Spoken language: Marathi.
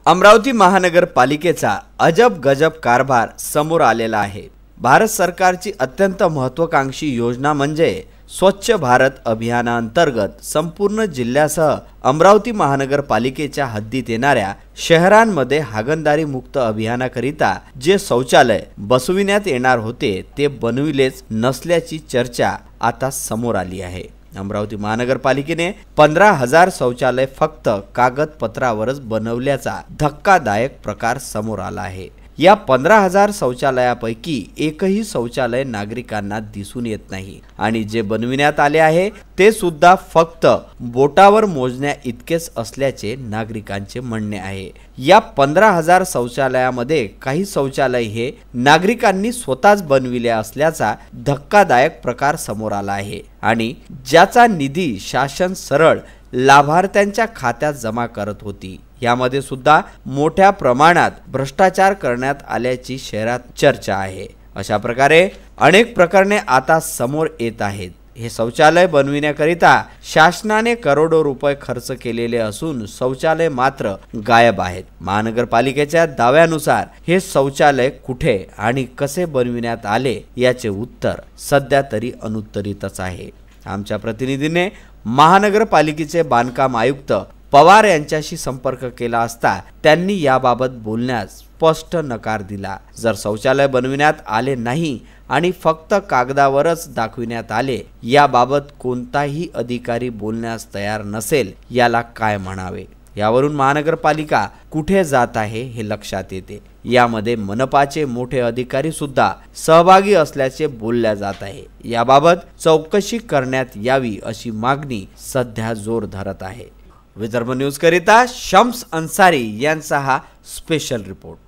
अमरावती महानगरपालिकेचा अजब गजब कारभार समोर आलेला आहे। भारत सरकारची अत्यंत महत्त्वाकांक्षी योजना म्हणजे स्वच्छ भारत अभियानांतर्गत संपूर्ण जिल्ह्यासह अमरावती महानगरपालिकेच्या हद्दीत येणाऱ्या शहरांमध्ये हागणदारी मुक्त अभियानाकरिता जे शौचालय बसविण्यात येणार होते ते बनविलेच नसल्याची चर्चा आता समोर आली आहे। अमरावती महानगरपालिकेने 15,000 शौचालय फक्त कागदपत्रावरच बनवल्याचा धक्कादायक प्रकार समोर आला आहे। या 15,000 शौचालयापैकी एकही शौचालय नागरिकांना दिसून येत नाही आणि जे बनविण्यात आले आहे ते सुद्धा फक्त बोटावर मोजण्या इतकेच असल्याचे नागरिकांचे म्हणणे आहे। या 15,000 शौचालयामध्ये काही शौचालय हे नागरिकांनी स्वतःच बनविले असल्याचा धक्कादायक प्रकार समोर आला आहे आणि ज्याचा निधी शासन सरळ लाभार्थ्यांच्या खात्यात जमा करत होती। यामध्ये सुद्धा मोठ्या प्रमाणात भ्रष्टाचार करण्यात आल्याची शहरात चर्चा आहे। अशा प्रकारे अनेक प्रकरणे आता समोर येत आहेत। हे शौचालय बनविण्याकरिता शासनाने करोडो रुपये खर्च केलेले असून शौचालय मात्र गायब आहेत। महानगरपालिकेच्या दाव्यानुसार हे शौचालय कुठे आणि कसे बनविण्यात आले याचे उत्तर सध्या तरी अनुत्तरितच आहे। आमच्या प्रतिनिधीने महानगरपालिकेचे बांधकाम आयुक्त पवार यांच्याशी संपर्क केला असता त्यांनी याबाबत बोलण्यास स्पष्ट नकार दिला। जर शौचालय बनविण्यात आले नाही आणि फक्त कागदावरच दाखविण्यात आले याबाबत कोणताही अधिकारी बोलण्यास तयार नसेल याला काय म्हणावे। यावरून महानगरपालिका कुठे जात आहे हे लक्षात येते। यामध्ये मनपाचे मोठे अधिकारी सुद्धा सहभागी असल्याचे बोलल्या जात आहे। याबाबत चौकशी करण्यात यावी अशी मागणी सध्या जोर धरत आहे। विदर्भ न्यूज करिता शम्स अन्सारी यांचा हा स्पेशल रिपोर्ट।